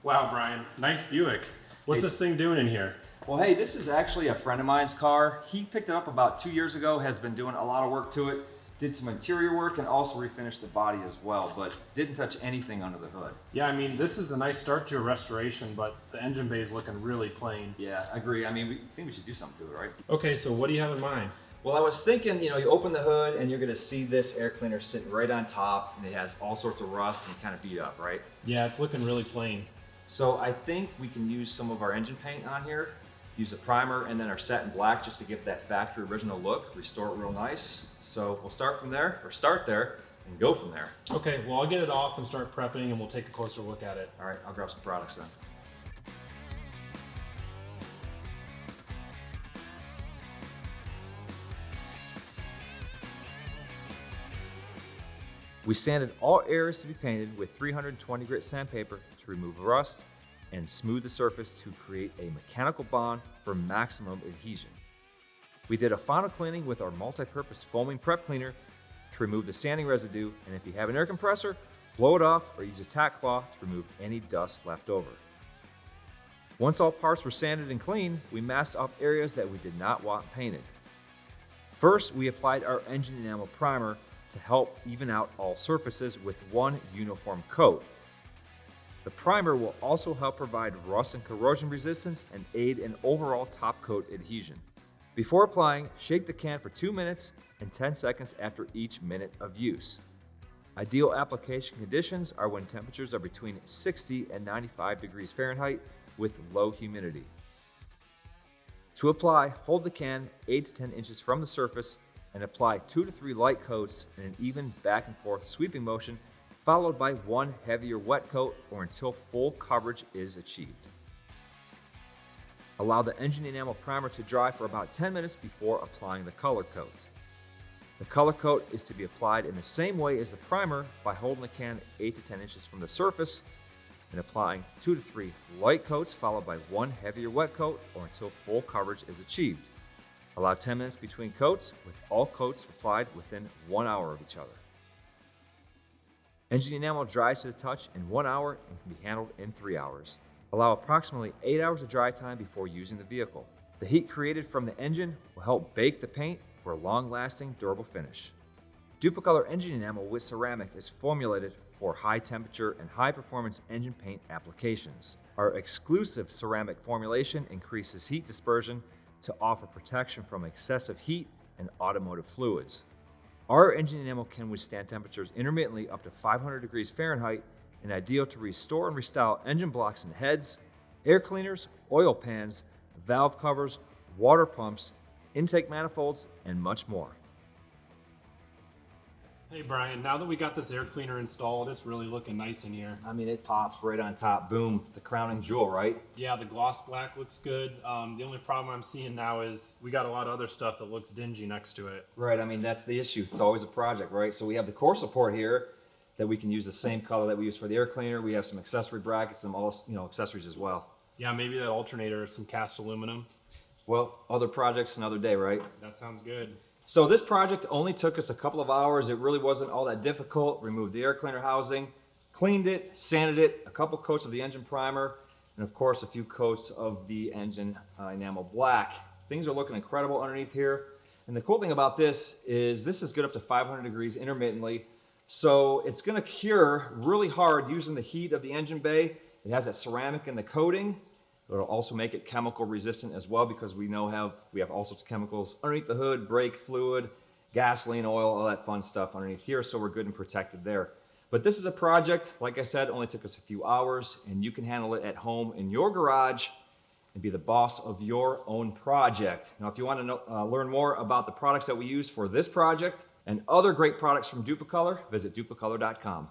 Wow, Brian, nice Buick. What's this thing doing in here? Well, hey, this is actually a friend of mine's car. He picked it up about 2 years ago, has been doing a lot of work to it, did some interior work and also refinished the body as well, but didn't touch anything under the hood. Yeah, I mean, this is a nice start to a restoration, but the engine bay is looking really plain. Yeah, I agree. I mean, we think we should do something to it, right? Okay, so what do you have in mind? Well, I was thinking, you open the hood and you're gonna see this air cleaner sitting right on top and it has all sorts of rust and kind of beat up, right? Yeah, it's looking really plain. So I think we can use some of our engine paint on here, use a primer and then our satin black just to give that factory original look, restore it real nice. So we'll start there and go from there. Okay, well, I'll get it off and start prepping and we'll take a closer look at it. All right, I'll grab some products then. We sanded all areas to be painted with 320 grit sandpaper to remove rust and smooth the surface to create a mechanical bond for maximum adhesion. We did a final cleaning with our multi-purpose foaming prep cleaner to remove the sanding residue, and if you have an air compressor, blow it off or use a tack cloth to remove any dust left over. Once all parts were sanded and clean, we masked off areas that we did not want painted. First, we applied our engine enamel primer to help even out all surfaces with one uniform coat. The primer will also help provide rust and corrosion resistance and aid in overall top coat adhesion. Before applying, shake the can for 2 minutes and 10 seconds after each minute of use. Ideal application conditions are when temperatures are between 60 and 95 degrees Fahrenheit with low humidity. To apply, hold the can 8 to 10 inches from the surface and apply 2 to 3 light coats in an even back and forth sweeping motion, followed by one heavier wet coat or until full coverage is achieved. Allow the engine enamel primer to dry for about 10 minutes before applying the color coat. The color coat is to be applied in the same way as the primer by holding the can 8 to 10 inches from the surface and applying 2 to 3 light coats followed by one heavier wet coat or until full coverage is achieved. Allow 10 minutes between coats, with all coats applied within 1 hour of each other. Engine enamel dries to the touch in 1 hour and can be handled in 3 hours. Allow approximately 8 hours of dry time before using the vehicle. The heat created from the engine will help bake the paint for a long-lasting, durable finish. Dupli-Color Engine Enamel with ceramic is formulated for high temperature and high performance engine paint applications. Our exclusive ceramic formulation increases heat dispersion to offer protection from excessive heat and automotive fluids. Our engine enamel can withstand temperatures intermittently up to 500 degrees Fahrenheit and ideal to restore and restyle engine blocks and heads, air cleaners, oil pans, valve covers, water pumps, intake manifolds, and much more. Hey Brian, now that we got this air cleaner installed, it's really looking nice in here. I mean, it pops right on top. Boom, the crowning jewel, right? Yeah, the gloss black looks good. The only problem I'm seeing now is we got a lot of other stuff that looks dingy next to it. Right, I mean, that's the issue. It's always a project, right? So we have the core support here that we can use the same color that we use for the air cleaner. We have some accessory brackets, some accessories as well. Yeah, maybe that alternator is some cast aluminum. Well, other projects another day, right? That sounds good. So this project only took us a couple of hours. It really wasn't all that difficult. Removed the air cleaner housing, cleaned it, sanded it, a couple coats of the engine primer, and of course a few coats of the engine enamel black. Things are looking incredible underneath here. And the cool thing about this is good up to 500 degrees intermittently. So it's gonna cure really hard using the heat of the engine bay. It has that ceramic in the coating. It'll also make it chemical resistant as well because we have all sorts of chemicals underneath the hood, brake fluid, gasoline, oil, all that fun stuff underneath here, so we're good and protected there. But this is a project, like I said, only took us a few hours, and you can handle it at home in your garage and be the boss of your own project. Now, if you want to learn more about the products that we use for this project and other great products from Dupli-Color, visit duplicolor.com.